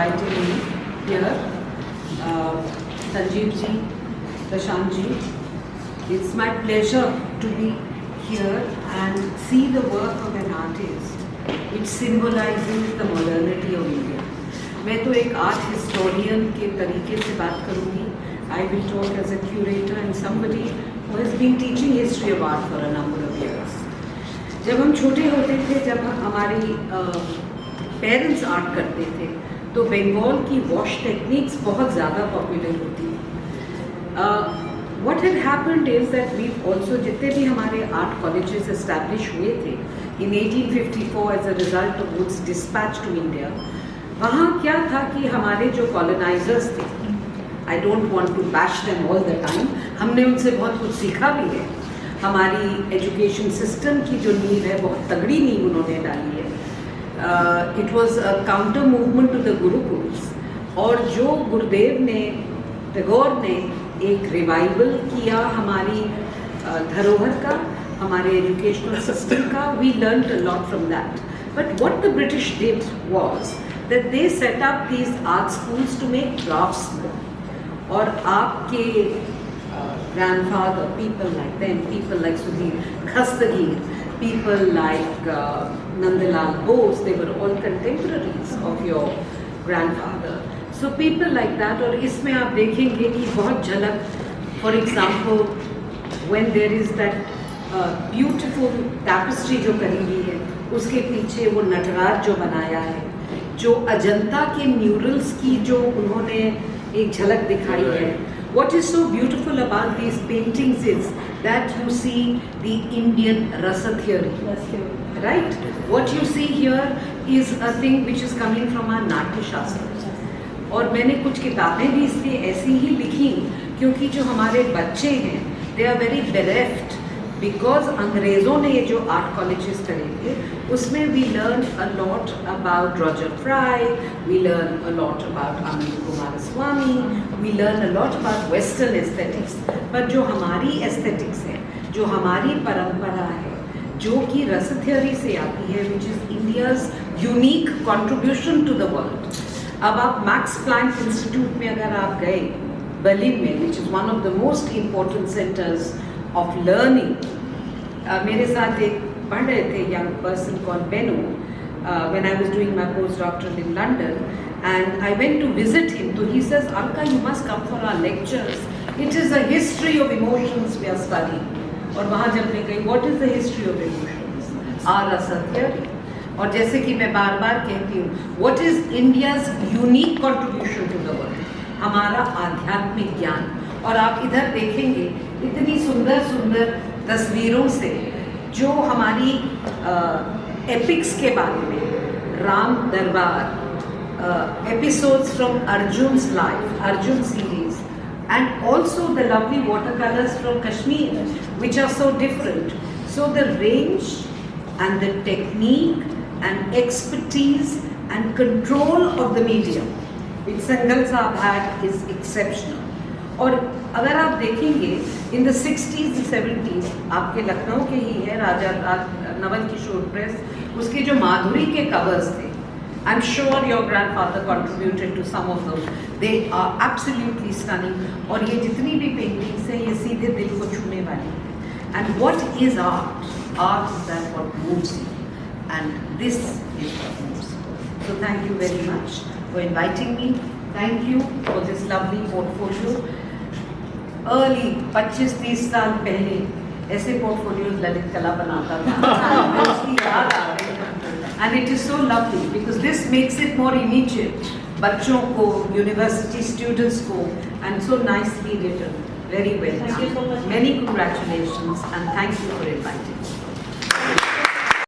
inviting me here. Sanjeev ji, Prashant ji, it's my pleasure to be here and see the work of an artist which symbolizes the modernity of India. मैं तो एक art historian के तरीके से बात करूँगी. I will talk as a curator and somebody who has been teaching history of art for a number of years. जब हम छोटे होते थे, जब हमारी पेरेंट्स आर्ट करते थे, तो बंगाल की वॉश टेक्निक्स बहुत ज़्यादा पॉपुलर होती हैं. What had happened is that we've also, जितने भी हमारे आर्ट कॉलेजेस एस्टैब्लिश हुए थे in 1854 as a result of Wood's dispatch to India, वहाँ क्या था कि हमारे जो कॉलोनाइजर्स थे, I don't want to bash them all the time, हमने उनसे बहुत कुछ सीखा भी है. हमारी एजुकेशन सिस्टम की जो नींव है, बहुत तगड़ी नींव उन्होंने डाली है. It was a counter movement to the gurukuls, और जो गुरुदेव ने, टैगोर ने एक रिवाइवल किया हमारी धरोहर का, हमारे एजुकेशनल सिस्टम का. We learn a lot from that. But what the British did was that they set up these art schools to make craftsmen. और आपके grandfather, people like them, people like Sudhir Khastagir, people like Nandalal Bose, they were all contemporaries of your grandfather. So people like that. और इसमें आप देखेंगे कि बहुत झलक, for example, when there is that beautiful tapestry जो करी हुई है, उसके पीछे वो नटराज जो बनाया है, जो अजंता के म्यूरल्स की जो उन्होंने एक झलक दिखाई है. What is so beautiful about these paintings is that you see the Indian rasa theory, right? What you see here is a thing which is coming from our नाट्य शास्त्र. और मैंने कुछ किताबें भी इसलिए ऐसी ही लिखी क्योंकि जो हमारे बच्चे हैं, they are very bereft. Because अंग्रेज़ों ने ये जो आर्ट कॉलेजेस करे थे, उसमें we learn a lot about Roger Fry, we learn a lot about Anand Coomaraswamy, we learn a lot about western aesthetics. पर जो हमारी एस्थेटिक्स है, जो हमारी परंपरा है, जो कि रस थ्योरी से आती है, which is India's unique contribution to the world. अब आप मैक्स प्लैंक इंस्टीट्यूट में अगर आप गए, बर्लिन में, which is one of the most important centres of learning. मेरे साथ एक पढ़ रहे थे young person called Benno when I was doing my postdoctoral in London, and I went to visit him. So he says, Alka, you must come for our lectures. It is a history of emotions we are studying. और वहाँ जब मैं गई, what is the history of emotions? Our rasa theory. और जैसे कि मैं बार बार कहती हूँ, what is India's unique contribution to the world? हमारा आध्यात्मिक ज्ञान. और आप इधर देखेंगे इतनी सुंदर सुंदर तस्वीरों से जो हमारी एपिक्स के बारे में, Ram Darbar, episodes from Arjun's life, Arjun series, and also the lovely water colours from Kashmir which are so different. So the range and the technique and expertise and control of the medium which Sangal Sahab had is exceptional. और अगर आप देखेंगे in the 60s 70s, आपके लखनऊ के ही है राजा Naval Kishore press, उसके जो माधुरी के कवर्स थे, I am sure your grandfather contributed to some of those. They are absolutely stunning. और ये जितनी भी पेंटिंग्स हैं, ये सीधे दिल को छूने वाली है. And what is art? Art is that what moves you, and this is what moves you. So thank you very much for inviting me. Thank you for this lovely portfolio. Early 25-30 साल पहले ऐसे portfolios Lalit कला बनाता था. उसकी याद आ रही है. And it is so lovely because this makes it more immediate. बच्चों को, यूनिवर्सिटी स्टूडेंट्स को, and so nicely written. Very well. Thank you so much. Many congratulations and thank you for inviting me.